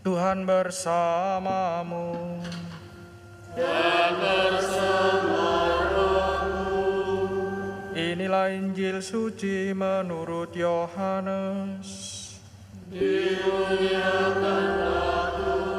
Tuhan bersamamu. Dan bersama rohmu. Inilah Injil suci menurut Yohanes. Dimuliakanlah Tuhan.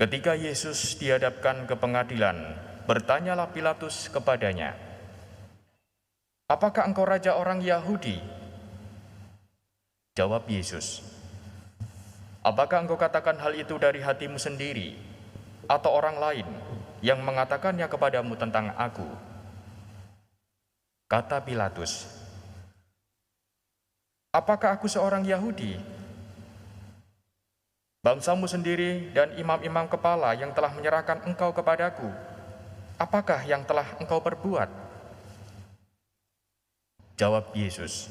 Ketika Yesus dihadapkan ke pengadilan, bertanyalah Pilatus kepadanya, "Apakah engkau raja orang Yahudi?" Jawab Yesus, "Apakah engkau katakan hal itu dari hatimu sendiri, atau orang lain yang mengatakannya kepadamu tentang aku?" Kata Pilatus, "Apakah aku seorang Yahudi? Bangsamu sendiri dan imam-imam kepala yang telah menyerahkan engkau kepadaku, apakah yang telah engkau perbuat?" Jawab Yesus,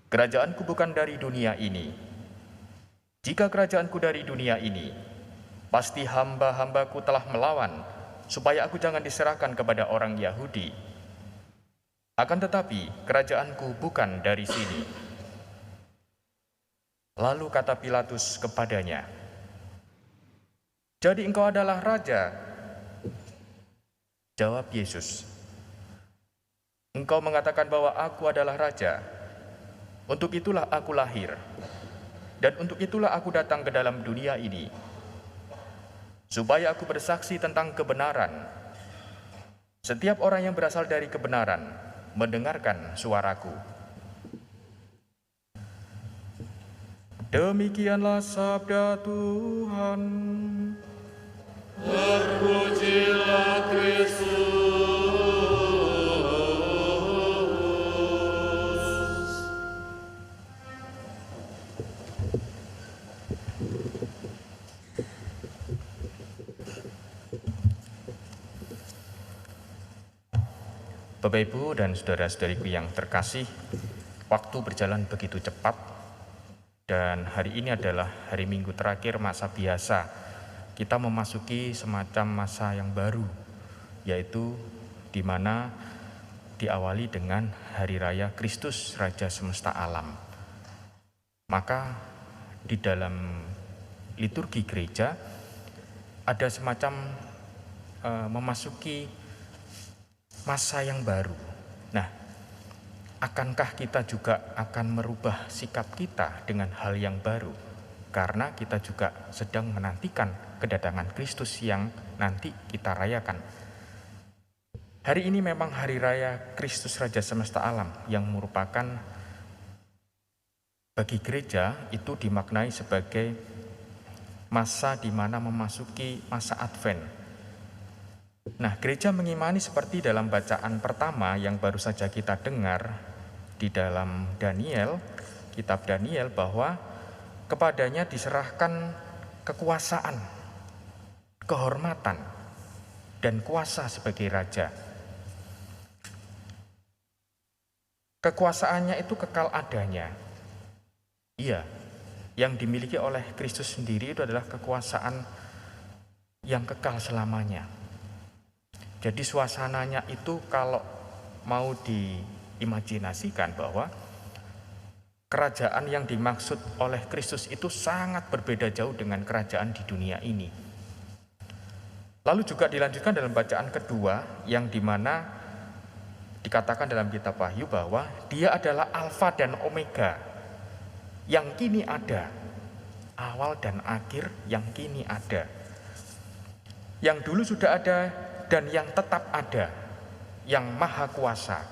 "Kerajaanku bukan dari dunia ini. Jika kerajaanku dari dunia ini, pasti hamba-hambaku telah melawan, supaya aku jangan diserahkan kepada orang Yahudi. Akan tetapi, kerajaanku bukan dari sini." Lalu kata Pilatus kepadanya, "Jadi engkau adalah raja?" Jawab Yesus, "Engkau mengatakan bahwa aku adalah raja. Untuk itulah aku lahir, dan untuk itulah aku datang ke dalam dunia ini, supaya aku bersaksi tentang kebenaran. Setiap orang yang berasal dari kebenaran mendengarkan suaraku." Demikianlah sabda Tuhan. Terpujilah Kristus. Bapak, Ibu, dan saudara-saudariku yang terkasih, waktu berjalan begitu cepat. Dan hari ini adalah hari Minggu terakhir masa biasa. Kita memasuki semacam masa yang baru, yaitu di mana diawali dengan Hari Raya Kristus Raja Semesta Alam. Maka di dalam liturgi gereja ada semacam memasuki masa yang baru. Nah, akankah kita juga akan merubah sikap kita dengan hal yang baru? Karena kita juga sedang menantikan kedatangan Kristus yang nanti kita rayakan. Hari ini memang Hari Raya Kristus Raja Semesta Alam yang merupakan bagi gereja itu dimaknai sebagai masa di mana memasuki masa Advent. Nah, gereja mengimani seperti dalam bacaan pertama yang baru saja kita dengar di dalam Daniel, kitab Daniel, bahwa kepadanya diserahkan kekuasaan, kehormatan, dan kuasa sebagai raja. Kekuasaannya itu kekal adanya. Iya, yang dimiliki oleh Kristus sendiri itu adalah kekuasaan yang kekal selamanya. Jadi suasananya itu kalau mau diimajinasikan bahwa kerajaan yang dimaksud oleh Kristus itu sangat berbeda jauh dengan kerajaan di dunia ini. Lalu juga dilanjutkan dalam bacaan kedua yang dimana dikatakan dalam kitab Wahyu bahwa Dia adalah Alfa dan Omega, yang kini ada, awal dan akhir yang kini ada, yang dulu sudah ada dan yang tetap ada, yang maha kuasa.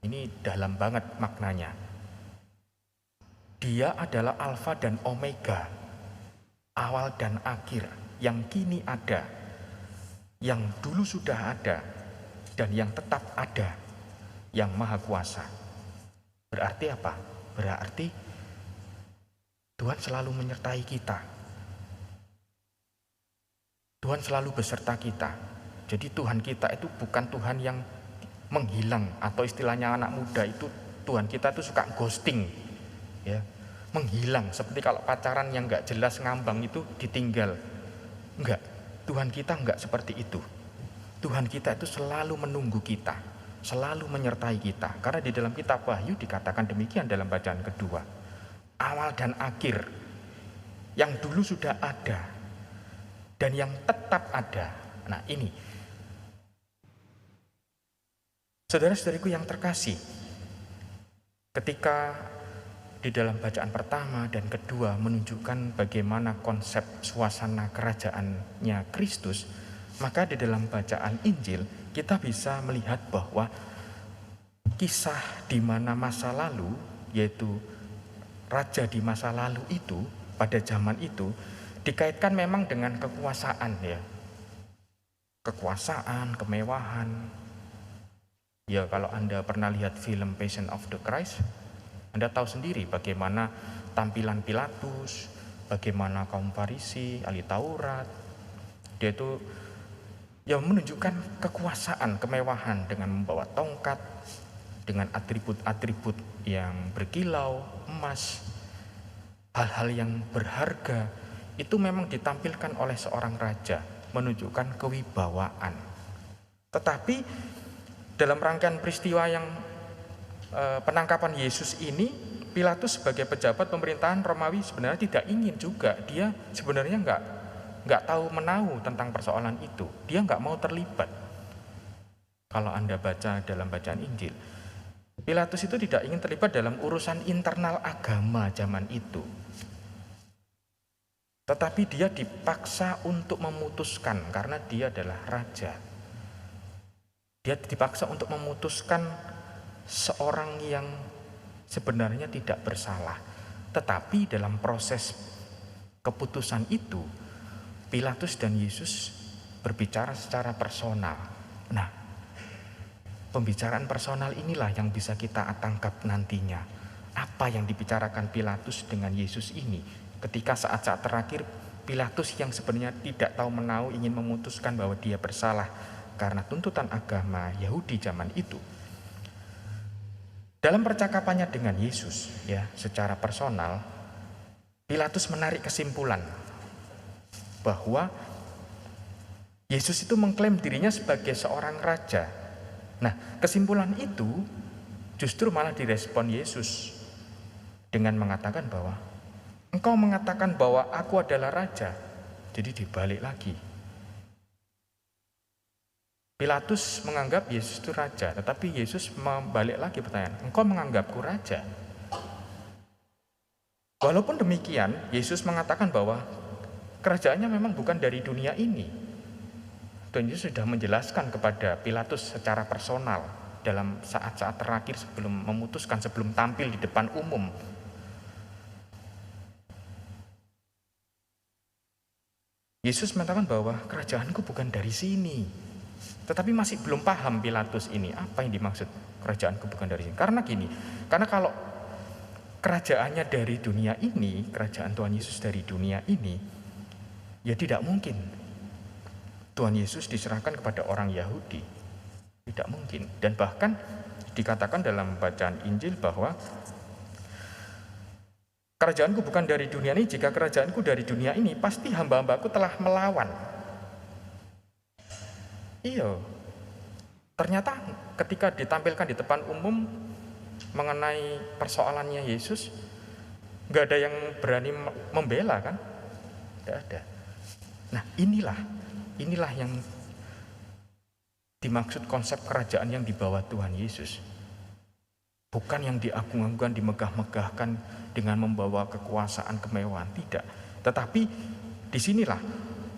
Ini dalam banget maknanya. Dia adalah Alfa dan Omega, awal dan akhir, yang kini ada, yang dulu sudah ada, dan yang tetap ada, yang maha kuasa. Berarti apa? Berarti Tuhan selalu menyertai kita. Tuhan selalu beserta kita. Jadi Tuhan kita itu bukan Tuhan yang menghilang, atau istilahnya anak muda itu Tuhan kita itu suka ghosting. ya, menghilang seperti kalau pacaran yang nggak jelas ngambang itu ditinggal. Enggak, Tuhan kita enggak seperti itu. Tuhan kita itu selalu menunggu kita, selalu menyertai kita. Karena di dalam kitab Wahyu dikatakan demikian dalam bacaan kedua. Awal dan akhir, yang dulu sudah ada dan yang tetap ada. Nah ini, saudara-saudariku yang terkasih, ketika di dalam bacaan pertama dan kedua menunjukkan bagaimana konsep suasana kerajaannya Kristus, maka di dalam bacaan Injil kita bisa melihat bahwa kisah di mana masa lalu, yaitu raja di masa lalu itu, pada zaman itu dikaitkan memang dengan kekuasaan, ya, kekuasaan, kemewahan. Ya, kalau Anda pernah lihat film Passion of the Christ, Anda tahu sendiri bagaimana tampilan Pilatus, bagaimana kaum Farisi, ahli Taurat. Dia itu ya menunjukkan kekuasaan, kemewahan dengan membawa tongkat, dengan atribut-atribut yang berkilau, emas, hal-hal yang berharga. Itu memang ditampilkan oleh seorang raja, menunjukkan kewibawaan. Tetapi dalam rangkaian peristiwa yang penangkapan Yesus ini, Pilatus sebagai pejabat pemerintahan Romawi sebenarnya tidak ingin juga. Dia sebenarnya nggak tahu menahu tentang persoalan itu. Dia nggak mau terlibat. Kalau Anda baca dalam bacaan Injil, Pilatus itu tidak ingin terlibat dalam urusan internal agama zaman itu. Tetapi dia dipaksa untuk memutuskan karena dia adalah raja. Dia dipaksa untuk memutuskan seorang yang sebenarnya tidak bersalah. Tetapi dalam proses keputusan itu, Pilatus dan Yesus berbicara secara personal. Nah, pembicaraan personal inilah yang bisa kita tangkap nantinya. Apa yang dibicarakan Pilatus dengan Yesus ini ketika saat-saat terakhir Pilatus yang sebenarnya tidak tahu menahu ingin memutuskan bahwa dia bersalah karena tuntutan agama Yahudi zaman itu. Dalam percakapannya dengan Yesus, ya, secara personal, Pilatus menarik kesimpulan bahwa Yesus itu mengklaim dirinya sebagai seorang raja. Nah, kesimpulan itu justru malah direspon Yesus dengan mengatakan bahwa engkau mengatakan bahwa aku adalah raja. Jadi dibalik lagi. Pilatus menganggap Yesus itu raja, tetapi Yesus membalik lagi pertanyaan, engkau menganggapku raja? Walaupun demikian, Yesus mengatakan bahwa kerajaannya memang bukan dari dunia ini. Tuhan Yesus sudah menjelaskan kepada Pilatus secara personal dalam saat-saat terakhir sebelum memutuskan, sebelum tampil di depan umum. Yesus mengatakan bahwa kerajaanku bukan dari sini. Tetapi masih belum paham Pilatus ini apa yang dimaksud kerajaanku bukan dari sini. Karena gini, karena kalau kerajaannya dari dunia ini, kerajaan Tuhan Yesus dari dunia ini, ya tidak mungkin Tuhan Yesus diserahkan kepada orang Yahudi. Tidak mungkin. Dan bahkan dikatakan dalam bacaan Injil bahwa kerajaanku bukan dari dunia ini, jika kerajaanku dari dunia ini, pasti hamba-hambaku telah melawan. Iya, ternyata ketika ditampilkan di depan umum mengenai persoalannya Yesus, nggak ada yang berani membela kan? Tidak ada. Nah inilah yang dimaksud konsep kerajaan yang dibawa Tuhan Yesus. Bukan yang diagung-agungkan, dimegah-megahkan dengan membawa kekuasaan, kemewahan, tidak. Tetapi disinilah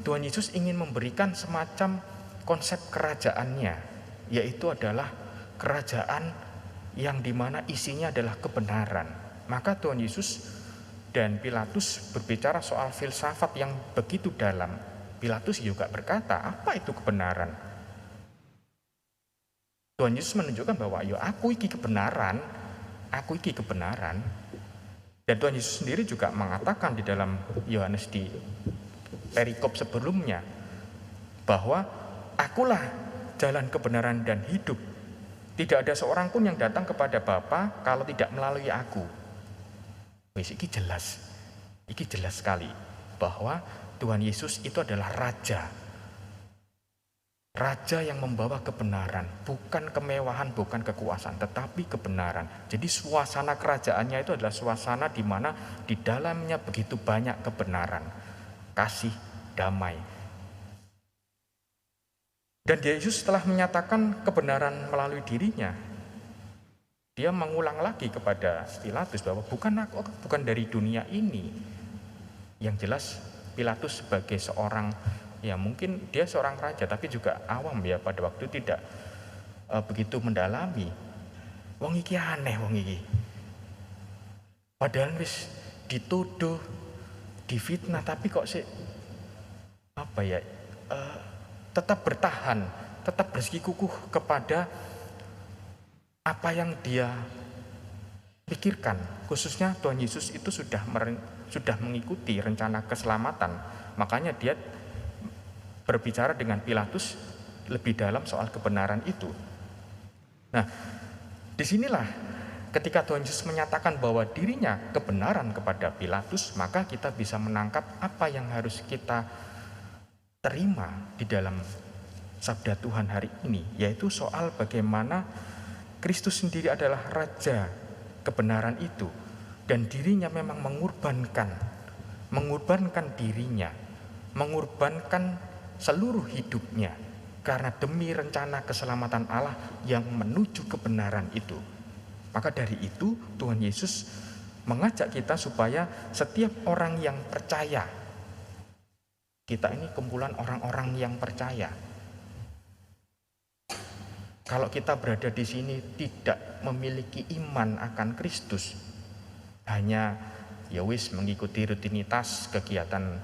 Tuhan Yesus ingin memberikan semacam konsep kerajaannya, yaitu adalah kerajaan yang dimana isinya adalah kebenaran. Maka Tuhan Yesus dan Pilatus berbicara soal filsafat yang begitu dalam. Pilatus juga berkata, apa itu kebenaran? Tuhan Yesus menunjukkan bahwa ya aku iki kebenaran. Dan Tuhan Yesus sendiri juga mengatakan di dalam Yohanes di perikop sebelumnya bahwa akulah jalan kebenaran dan hidup. Tidak ada seorang pun yang datang kepada Bapa kalau tidak melalui aku. Wis iki jelas sekali bahwa Tuhan Yesus itu adalah Raja yang membawa kebenaran, bukan kemewahan, bukan kekuasaan, tetapi kebenaran. Jadi suasana kerajaannya itu adalah suasana di mana di dalamnya begitu banyak kebenaran, kasih, damai. Dan Yesus setelah menyatakan kebenaran melalui dirinya, dia mengulang lagi kepada Pilatus bahwa bukan dari dunia ini. Yang jelas Pilatus sebagai seorang, ya mungkin dia seorang raja tapi juga awam ya, pada waktu tidak begitu mendalami. Wong iki aneh wong iki. Padahal wis dituduh, difitnah, tapi kok sih tetap bertahan, tetap bersikukuh kepada apa yang dia pikirkan. Khususnya Tuhan Yesus itu sudah mengikuti rencana keselamatan. Makanya dia berbicara dengan Pilatus lebih dalam soal kebenaran itu. Nah, disinilah ketika Tuhan Yesus menyatakan bahwa dirinya kebenaran kepada Pilatus, maka kita bisa menangkap apa yang harus kita terima di dalam sabda Tuhan hari ini, yaitu soal bagaimana Kristus sendiri adalah Raja kebenaran itu, dan dirinya memang mengorbankan dirinya, mengorbankan seluruh hidupnya karena demi rencana keselamatan Allah yang menuju kebenaran itu. Maka dari itu Tuhan Yesus mengajak kita supaya setiap orang yang percaya, kita ini kumpulan orang-orang yang percaya. Kalau kita berada di sini tidak memiliki iman akan Kristus, hanya ya wis mengikuti rutinitas kegiatan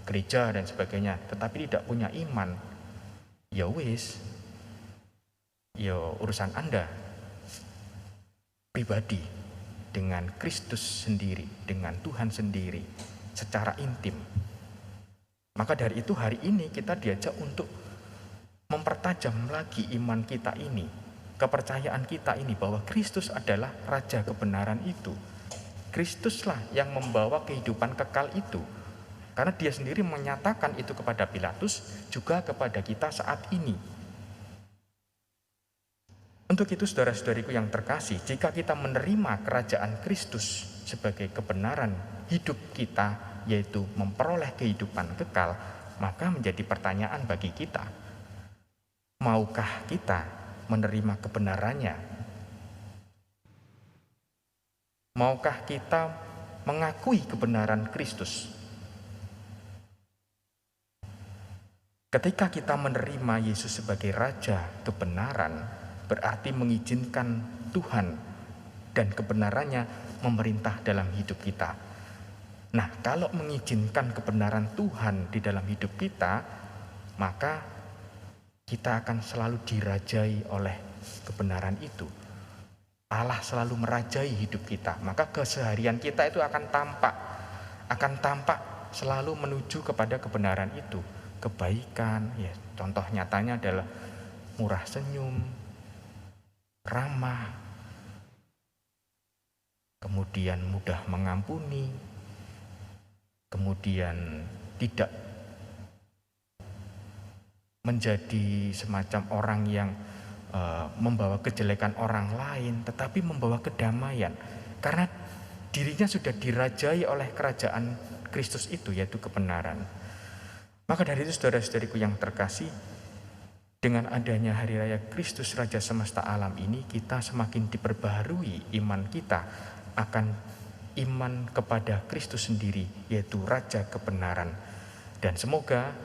gereja dan sebagainya, tetapi tidak punya iman, ya wis, ya urusan Anda pribadi dengan Kristus sendiri, dengan Tuhan sendiri secara intim. Maka dari itu hari ini kita diajak untuk mempertajam lagi iman kita ini, kepercayaan kita ini bahwa Kristus adalah Raja kebenaran itu. Kristuslah yang membawa kehidupan kekal itu. Karena dia sendiri menyatakan itu kepada Pilatus, juga kepada kita saat ini. Untuk itu saudara-saudariku yang terkasih, jika kita menerima kerajaan Kristus sebagai kebenaran hidup kita, yaitu memperoleh kehidupan kekal, maka menjadi pertanyaan bagi kita, maukah kita menerima kebenarannya? Maukah kita mengakui kebenaran Kristus? Ketika kita menerima Yesus sebagai Raja kebenaran, berarti mengizinkan Tuhan dan kebenarannya memerintah dalam hidup kita. Nah, kalau mengizinkan kebenaran Tuhan di dalam hidup kita, maka kita akan selalu dirajai oleh kebenaran itu. Allah selalu merajai hidup kita, maka keseharian kita itu akan tampak selalu menuju kepada kebenaran itu. Kebaikan, ya, contoh nyatanya adalah murah senyum, ramah, kemudian mudah mengampuni, kemudian tidak menjadi semacam orang yang membawa kejelekan orang lain, tetapi membawa kedamaian, karena dirinya sudah dirajai oleh kerajaan Kristus itu, yaitu kebenaran. Maka dari itu saudara-saudariku yang terkasih, dengan adanya Hari Raya Kristus Raja Semesta Alam ini, kita semakin diperbaharui iman kita akan iman kepada Kristus sendiri, yaitu Raja kebenaran. Dan semoga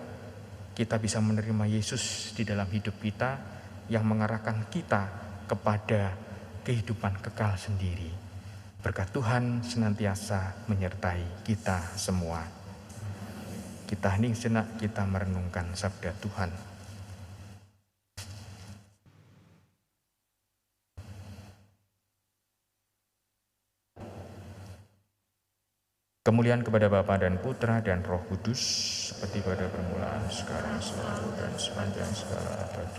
kita bisa menerima Yesus di dalam hidup kita, yang mengarahkan kita kepada kehidupan kekal sendiri. Berkat Tuhan senantiasa menyertai kita semua. Kita hening sejenak, kita merenungkan sabda Tuhan. Kemuliaan kepada Bapa dan Putra dan Roh Kudus, seperti pada permulaan, sekarang, selalu, dan sepanjang segala abad.